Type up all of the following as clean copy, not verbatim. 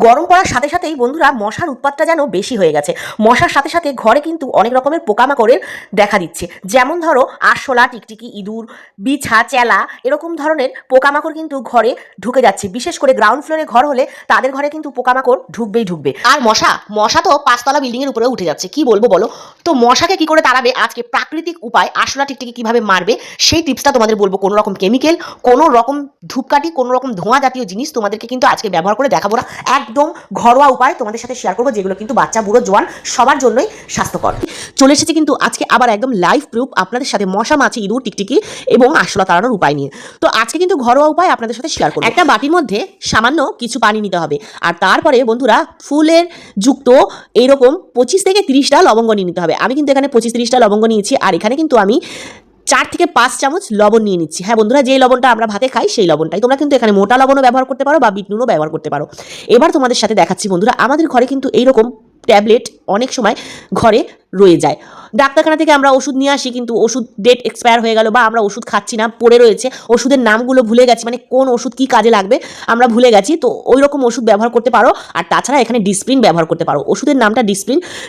গরম পড়ার সাথে সাথেই বন্ধুরা মশার উৎপাতটা যেন বেশি হয়ে গেছে। মশার সাথে সাথে ঘরে কিন্তু অনেক রকমের পোকামাকড়ের দেখা দিচ্ছে। যেমন ধরো আরশোলা, টিকটিকি, ইঁদুর, বিছা, চেলা এরকম ধরনের পোকামাকড় কিন্তু ঘরে ঢুকে যাচ্ছে। বিশেষ করে গ্রাউন্ড ফ্লোরে ঘর হলে তাদের ঘরে কিন্তু পোকামাকড় ঢুকবে। আর মশা তো 5 তলা বিল্ডিং এর উপরে উঠে যাচ্ছে, কি বলবো বলো। তো মশাকে কি করে তাড়াবে, আজকে প্রাকৃতিক উপায় আরশোলা টিকটিকি কিভাবে মারবে সেই টিপসটা তোমাদের বলবো। কোনো রকম কেমিক্যাল, কোনো রকম ধূপকাঠি, কোনো রকম ধোঁয়া জাতীয় জিনিস তোমাদেরকে কিন্তু আজকে ব্যবহার করে দেখাবো না। একদম ঘরোয়া উপায় তোমাদের সাথে শেয়ার করবো, যেগুলো কিন্তু বাচ্চা, বুড়ো, জোয়ান সবার জন্যই স্বাস্থ্যকর। চলে এসেছে কিন্তু আজকে আবার একদম লাইভ প্রুফ আপনাদের সাথে মশা, মাছি, ইঁদুর, টিকটিকি এবং আরশোলা তাড়ানোর উপায় নিয়ে। তো আজকে কিন্তু ঘরোয়া উপায় আপনাদের সাথে শেয়ার করবো। একটা বাটির মধ্যে সামান্য কিছু পানি নিতে হবে, আর তারপরে বন্ধুরা ফুলের যুক্ত এইরকম 25 থেকে 30টা লবঙ্গ নিয়ে নিতে হবে। আমি কিন্তু এখানে 25-30টা লবঙ্গ নিয়েছি, আর এখানে কিন্তু আমি 4 থেকে 5 চামচ লবণ নিয়ে নিচ্ছি। হ্যাঁ বন্ধুরা, যে লবণটা আমরা ভাতে খাই সেই লবণটাই। তোমরা কিন্তু এখানে মোটা লবণও ব্যবহার করতে পারো বা বিট নুনও ব্যবহার করতে পারো। এবার তোমাদের সাথে দেখাচ্ছি বন্ধুরা, আমাদের ঘরে কিন্তু এইরকম ট্যাবলেট অনেক সময় ঘরে রয়ে যায়। ডাক্তারখানা থেকে আমরা ওষুধ নিয়ে আসি, কিন্তু ওষুধ ডেট এক্সপায়ার হয়ে গেল বা আমরা ওষুধ খাচ্ছি না, পড়ে রয়েছে, ওষুধের নামগুলো ভুলে গেছি, মানে কোন ওষুধ কি কাজে লাগবে আমরা ভুলে গেছি। তো ওই রকম ওষুধ ব্যবহার করতে পারো। আর তাছাড়া এখানে ডিসপ্রিন ব্যবহার করতে পারো। ওষুধের নামটা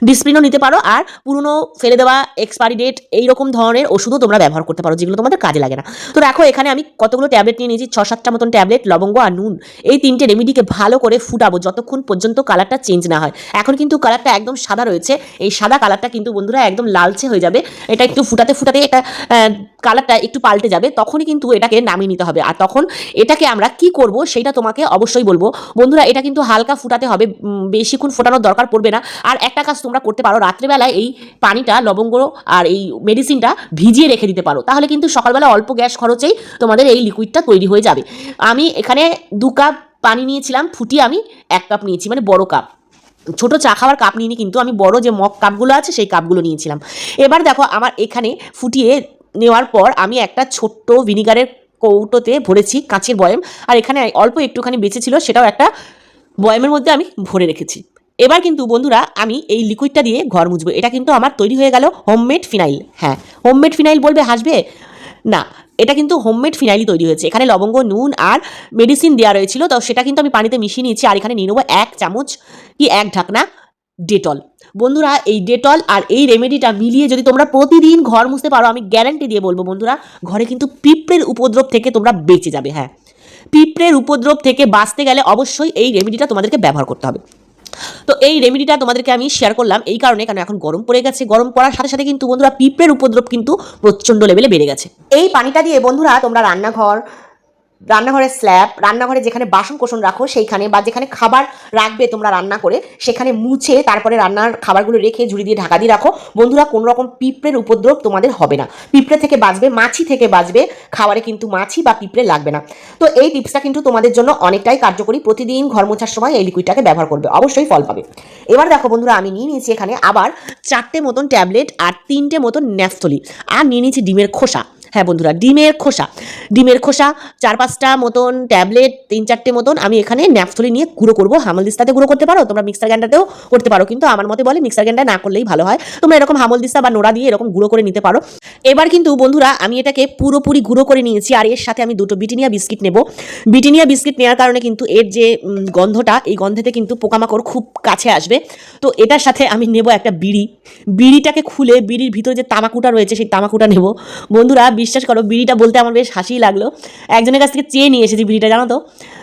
ডিসপ্রিনও নিতে পারো, আর পুরনো ফেলে দেওয়া এক্সপায়ারি ডেট এইরকম ধরনের ওষুধও তোমরা ব্যবহার করতে পারো, যেগুলো তোমাদের কাজে লাগে না। তো দেখো এখানে আমি কতগুলো ট্যাবলেট নিয়ে নিয়েছি, 6-7টা মতন ট্যাবলেট, লবঙ্গ আর নুন। এই 3টে রেমিডিকে ভালো করে ফুটাবো যতক্ষণ পর্যন্ত কালারটা চেঞ্জ না হয়। এখন কিন্তু কালারটা একদম সাদা রয়েছে, এই সাদা কালারটা কিন্তু বন্ধুরা একদম লালচে হয়ে যাবে। এটা একটু ফুটাতে ফুটাতে এটা কালারটা একটু পাল্টে যাবে, তখনই কিন্তু এটাকে নামিয়ে নিতে হবে। আর তখন এটাকে আমরা কি করব সেটা তোমাকে অবশ্যই বলবো বন্ধুরা। এটা কিন্তু হালকা ফুটাতে হবে, বেশিক্ষণ ফোটানোর দরকার পড়বে না। আর একটা কাজ তোমরা করতে পারো, রাত্রেবেলায় এই পানিটা, লবঙ্গ আর এই মেডিসিনটা ভিজিয়ে রেখে দিতে পারো, তাহলে কিন্তু সকালবেলা অল্প গ্যাস খরচেই তোমাদের এই লিকুইডটা তৈরি হয়ে যাবে। আমি এখানে 2 কাপ পানি নিয়েছিলাম, ফুটিয়ে আমি 1 কাপ নিয়েছি, মানে বড় কাপ। ছোট চা খাওয়ার কাপ নিইনি, কিন্তু আমি বড় যে মগ কাপগুলো আছে সেই কাপগুলো নিয়েছিলাম। এবার দেখো আমার এখানে ফুটিয়ে নেওয়ার পর আমি একটা ছোট্ট ভিনিগারের কৌটোতে ভরেছি, কাঁচের বয়ম। আর এখানে অল্প একটুখানি বেঁচে ছিল, সেটাও একটা বয়মের মধ্যে আমি ভরে রেখেছি। এবার কিন্তু বন্ধুরা আমি এই লিকুইডটা দিয়ে ঘর মুছবো। এটা কিন্তু আমার তৈরি হয়ে গেল হোমমেড ফিনাইল। হ্যাঁ, হোমমেড ফিনাইল বলবে হাসবে না, এটা কিন্তু হোমমেড ফিনাইলই তৈরি হয়েছে। এখানে লবঙ্গ, নুন আর মেডিসিন দেওয়া রয়েছিল, তো সেটা কিন্তু আমি পানিতে মিশিয়ে নিয়েছি। আর এখানে নিয়ে নেবো 1 চামচ কি 1 ঢাকনা ডেটল। বন্ধুরা এই ডেটল আর এই রেমেডিটা মিলিয়ে যদি তোমরা প্রতিদিন ঘর মুছতে পারো, আমি গ্যারান্টি দিয়ে বলবো বন্ধুরা, ঘরে কিন্তু পিঁপড়ের উপদ্রব থেকে তোমরা বেঁচে যাবে। হ্যাঁ, পিঁপড়ের উপদ্রব থেকে বাঁচতে গেলে অবশ্যই এই রেমেডিটা তোমাদেরকে ব্যবহার করতে হবে। তো এই রেমেডিটা তোমাদেরকে আমি শেয়ার করলাম এই কারণে, কারণ এখন গরম পড়ে গেছে। গরম পড়ার সাথে সাথে কিন্তু বন্ধুরা পিঁপড়ের উপদ্রব কিন্তু প্রচণ্ড লেভেলে বেড়ে গেছে। এই পানিটা দিয়ে বন্ধুরা তোমরা রান্নাঘরের স্ল্যাব, রান্নাঘরে যেখানে বাসন কোসন রাখো সেইখানে, বা যেখানে খাবার রাখবে তোমরা রান্না করে, সেখানে মুছে তারপরে রান্নার খাবারগুলো রেখে ঝুড়ি দিয়ে ঢাকা দিয়ে রাখো। বন্ধুরা কোনো রকম পিঁপড়ের উপদ্রব তোমাদের হবে না। পিঁপড়ে থেকে বাঁচবে, মাছি থেকে বাঁচবে, খাবারে কিন্তু মাছি বা পিঁপড়ে লাগবে না। তো এই টিপসটা কিন্তু তোমাদের জন্য অনেকটাই কার্যকরী। প্রতিদিন ঘর মোছার সময় এই লিকুইডটাকে ব্যবহার করবে, অবশ্যই ফল পাবে। এবার দেখো বন্ধুরা আমি নিয়ে নিয়েছি এখানে আবার 4টে মতন ট্যাবলেট আর 3টে মতন ন্যাফথলি, আর নিয়ে নিয়েছি ডিমের খোসা। হ্যাঁ বন্ধুরা, ডিমের খোসা 4-5টা মতন ট্যাবলেট, 3-4টে মতন আমি এখানে ন্যাপথলি নিয়ে গুঁড়ো করবো। হামলদিস্তাতে গুঁড়ো করতে পারো, তোমরা মিক্সার গ্রাইন্ডারেও করতে পারো, কিন্তু আমার মতে বলে মিক্সার গ্রাইন্ডার না করলেই ভালো হয়। তোমরা এরকম হামলদিস্তা বা নোড়া দিয়ে এরকম গুঁড়ো করে নিতে পারো। এবার কিন্তু বন্ধুরা আমি এটাকে পুরোপুরি গুঁড়ো করে নিয়েছি, আর এর সাথে আমি 2টো ব্রিটানিয়া বিস্কিট নেব। ব্রিটানিয়া বিস্কিট নেওয়ার কারণে কিন্তু এর যে গন্ধটা, এই গন্ধেতে কিন্তু পোকামাকড় খুব কাছে আসবে। তো এটার সাথে আমি নেব একটা বিড়িটাকে খুলে বিড়ির ভিতরে যে তামাকুটা রয়েছে সেই তামাকুটা নেব। বন্ধুরা বিশ্বাস করো, বিড়িটা বলতে আমার বেশ হাসিই লাগলো। একজনের কাছ থেকে চেয়ে নিয়ে এসেছি বিড়িটা, জানো তো।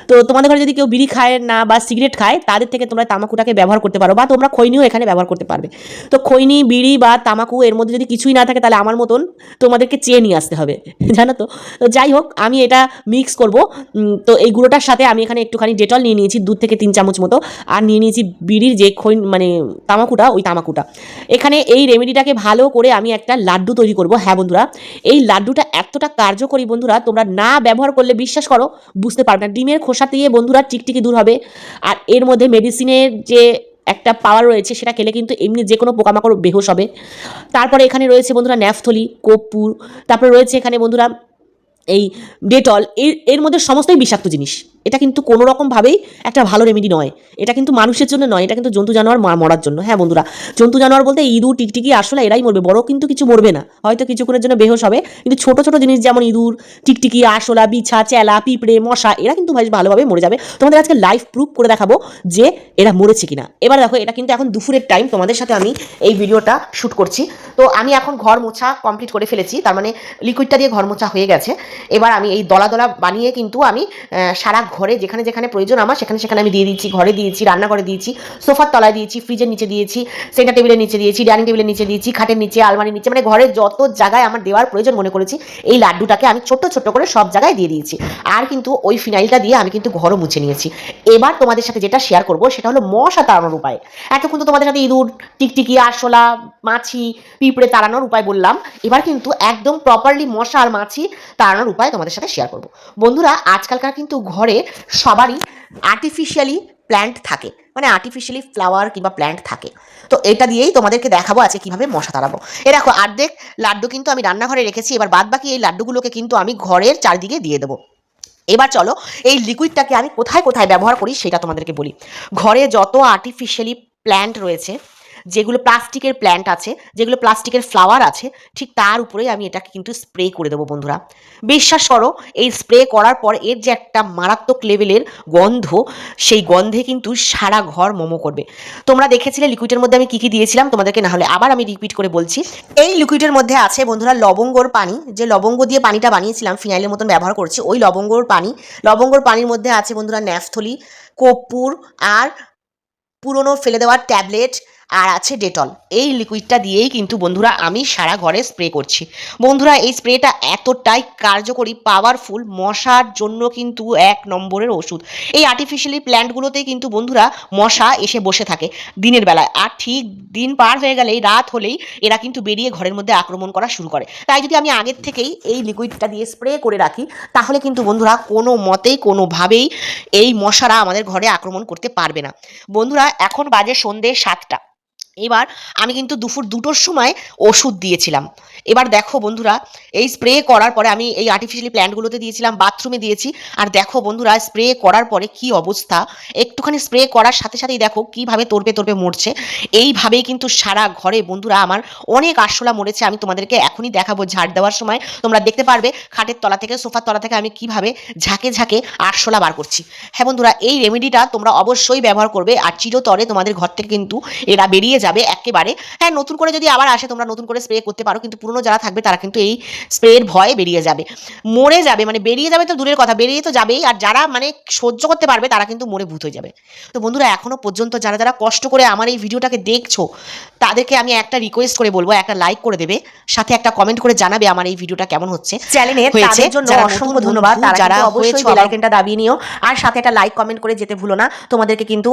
তো তোমাদের ঘরে যদি কেউ বিড়ি খায় না বা সিগারেট খায়, তাদের থেকে তোমরা তামাকুটাকে ব্যবহার করতে পারো, বা তোমরা খৈনিও এখানে ব্যবহার করতে পারবে। তো খৈনি, বিড়ি বা তামাকু এর মধ্যে যদি কিছুই না থাকে, তাহলে আমার মতন তোমাদেরকে চেয়ে নিয়ে আসতে হবে, জানো তো। তো যাই হোক, আমি এটা মিক্স করব। তো এই গুঁড়োটার সাথে আমি এখানে একটুখানি ডেটল নিয়ে নিয়েছি 2 থেকে 3 চামচ মতো, আর নিয়ে নিয়েছি বিড়ির যে মানে তামাকুটা, ওই তামাকুটা। এখানে এই রেমেডিটাকে ভালো করে আমি একটা লাড্ডু তৈরি করব। হ্যাঁ বন্ধুরা, এই লাড্ডুটা এতটা কার্যকরী বন্ধুরা, তোমরা না ব্যবহার করলে বিশ্বাস করো বুঝতে পারবে না। ডিমের খোসা দিয়ে বন্ধুরা টিকটিকি দূর হবে, আর এর মধ্যে মেডিসিনের যে একটা পাওয়ার রয়েছে, সেটা খেলে কিন্তু এমনি যে কোনো পোকামাকড় বেহুশ হবে। তারপরে এখানে রয়েছে বন্ধুরা ন্যাফথলি, কর্পূর, তারপরে রয়েছে এখানে বন্ধুরা এই ডেটল। এর মধ্যে সমস্তই বিষাক্ত জিনিস, এটা কিন্তু কোনো রকমভাবেই একটা ভালো রেমেডি নয়। এটা কিন্তু মানুষের জন্য নয়, এটা কিন্তু জন্তু জানোয়ার মরার জন্য। হ্যাঁ বন্ধুরা, জন্তু জানোয়ার বলতে ইঁদুর, টিকটিকি, আরশোলা এরাই মরবে, বড় কিন্তু কিছু মরবে না, হয়তো কিছুক্ষণের জন্য বেহোশ হবে, কিন্তু ছোট ছোট জিনিস যেমন ইঁদুর, টিকটিকি, আরশোলা, বিছা, চেলা, পিঁপড়ে, মশা এরা কিন্তু ভালোভাবে মরে যাবে। তোমাদের আজকে লাইভ প্রুফ করে দেখাবো যে এরা মরেছে কিনা। এবার দেখো, এটা কিন্তু এখন দুপুরের টাইম, তোমাদের সাথে আমি এই ভিডিওটা শ্যুট করছি। তো আমি এখন ঘর মোছা কমপ্লিট করে ফেলেছি, তার মানে লিকুইডটা দিয়ে ঘর মোছা হয়ে গেছে। এবার আমি এই দলা দলা বানিয়ে কিন্তু আমি সারা ঘরে যেখানে যেখানে প্রয়োজন আমার সেখানে আমি দিয়ে দিচ্ছি। ঘরে দিয়েছি, রান্নাঘরে দিয়েছি, সোফার তলায় দিয়েছি, ফ্রিজের নিচে দিয়েছি, সেন্টার টেবিলের নিচে দিয়েছি, ডাইনিং টেবিলের নিচে দিয়েছি, খাটের নিচে, আলমারির নিচে, মানে ঘরের যত জায়গায় আমার দেওয়ার প্রয়োজন মনে করেছি এই লাড্ডুটাকে আমি ছোট্ট ছোট্ট করে সব জায়গায় দিয়ে দিয়েছি। আর কিন্তু ওই ফিনাইলটা দিয়ে আমি কিন্তু ঘরও মুছে নিয়েছি। এবার তোমাদের সাথে যেটা শেয়ার করবো সেটা হলো মশা তাড়ানোর উপায়। এতক্ষণ তো তোমাদের সাথে ইঁদুর, টিকটিকি, আরশোলা, মাছি, পিঁপড়ে তাড়ানোর উপায় বললাম। এবার কিন্তু একদম প্রপারলি মশা আর মাছি তাড়ানোর উপায় তোমাদের সাথে শেয়ার করবো। বন্ধুরা, আজকালকার কিন্তু ঘরে সবারই আর্টিফিশিয়ালি প্ল্যান্ট থাকে, মানে আর্টিফিশিয়ালি ফ্লাওয়ার কিংবা প্ল্যান্ট থাকে। তো এটা দিয়েই তোমাদেরকে দেখাবো আজকে কিভাবে মশা তাড়াবো। এ দেখো, অর্ধেক লাড্ডু কিন্তু আমি রান্নাঘরে রেখেছি, এবার বাদ বাকি এই লাড্ডুগুলোকে কিন্তু আমি ঘরের চারদিকে দিয়ে দেবো। এবার চলো এই লিকুইডটাকে আমি কোথায় কোথায় ব্যবহার করি সেটা তোমাদেরকে বলি। ঘরে যত আর্টিফিশিয়ালি প্ল্যান্ট রয়েছে, যেগুলো প্লাস্টিকের প্ল্যান্ট আছে, যেগুলো প্লাস্টিকের ফ্লাওয়ার আছে, ঠিক তার উপরেই আমি এটাকে কিন্তু স্প্রে করে দেবো। বন্ধুরা, বিশ্বাস করো, এই স্প্রে করার পর এর যে একটা মারাত্মক লেভেলের গন্ধ, সেই গন্ধে কিন্তু সারা ঘর মোমো করবে। তোমরা দেখেছিলে লিকুইডের মধ্যে আমি কী কী দিয়েছিলাম, তোমাদেরকে না হলে আবার আমি রিপিট করে বলছি। এই লিকুইডের মধ্যে আছে বন্ধুরা লবঙ্গর পানি, যে লবঙ্গ দিয়ে পানিটা বানিয়েছিলাম, ফিনাইলের মতন ব্যবহার করছি ওই লবঙ্গর পানির মধ্যে আছে বন্ধুরা ন্যাফথলি, কর্পূর আর পুরনো ফেলে দেওয়ার ট্যাবলেট, আর আছে ডেটল। এই লিকুইডটা দিয়েই কিন্তু বন্ধুরা আমি সারা ঘরে স্প্রে করছি। বন্ধুরা, এই স্প্রেটা এতটাই কার্যকরী, পাওয়ারফুল, মশার জন্য কিন্তু এক নম্বরের ওষুধ। এই আর্টিফিশিয়ালি প্ল্যান্টগুলোতেই কিন্তু বন্ধুরা মশা এসে বসে থাকে দিনের বেলায়, আর ঠিক দিন পার হয়ে গেলেই, রাত হলেই এরা কিন্তু বেরিয়ে ঘরের মধ্যে আক্রমণ করা শুরু করে। তাই যদি আমি আগের থেকেই এই লিকুইডটা দিয়ে স্প্রে করে রাখি, তাহলে কিন্তু বন্ধুরা কোনো মতেই কোনোভাবেই এই মশারা আমাদের ঘরে আক্রমণ করতে পারবে না। বন্ধুরা, এখন বাজে সন্ধ্যে 7টা। এবার আমি কিন্তু দুপুর 2টোর সময় ওষুধ দিয়েছিলাম। এবার দেখো বন্ধুরা, এই স্প্রে করার পরে আমি এই আর্টিফিশিয়ালি প্ল্যান্টগুলোতে দিয়েছিলাম, বাথরুমে দিয়েছি, আর দেখো বন্ধুরা স্প্রে করার পরে কি অবস্থা। একটুখানি স্প্রে করার সাথে সাথেই দেখো কিভাবে তরপে তরপে মরছে। এইভাবেই কিন্তু সারা ঘরে বন্ধুরা আমার অনেক আরশোলা মরেছে। আমি তোমাদেরকে এখনই দেখাবো, ঝাড় দেওয়ার সময় তোমরা দেখতে পারবে খাটের তলা থেকে, সোফার তলা থেকে আমি কিভাবে ঝাঁকে ঝাঁকে আরশোলা বার করছি। হ্যাঁ বন্ধুরা, এই রেমেডিটা তোমরা অবশ্যই ব্যবহার করবে, আর চিরতরে তোমাদের ঘর থেকে কিন্তু এরা বেরিয়ে যাবে একেবারে। হ্যাঁ, নতুন করে যদি আবার আসে তোমরা নতুন করে স্প্রে করতে পারো, কিন্তু পুরনো যারা থাকবে তারা কিন্তু এই স্প্রের ভয়ে বেরিয়ে যাবে, মরে যাবে। মানে বেরিয়ে যাবে তো দূরের কথা, বেরিয়ে তো যাবেই, আর যারা মানে সহ্য করতে পারবে তারা কিন্তু মরে ভূত হয়ে যাবে। তো বন্ধুরা, এখনো পর্যন্ত যারা যারা কষ্ট করে আমার এই ভিডিওটাকে দেখছো, তাদেরকে আমি একটা রিকোয়েস্ট করে বলবো, একটা লাইক করে দেবে, সাথে একটা কমেন্ট করে জানাবে আমার এই ভিডিওটা কেমন হচ্ছে। চ্যানেলে তাদের জন্য অসংখ্য ধন্যবাদ, যারা অবশ্যই বেল আইকনটা দাবিয়ে নিও, আর সাথে একটা লাইক কমেন্ট করে যেতে ভুলো না। তোমাদেরকে কিন্তু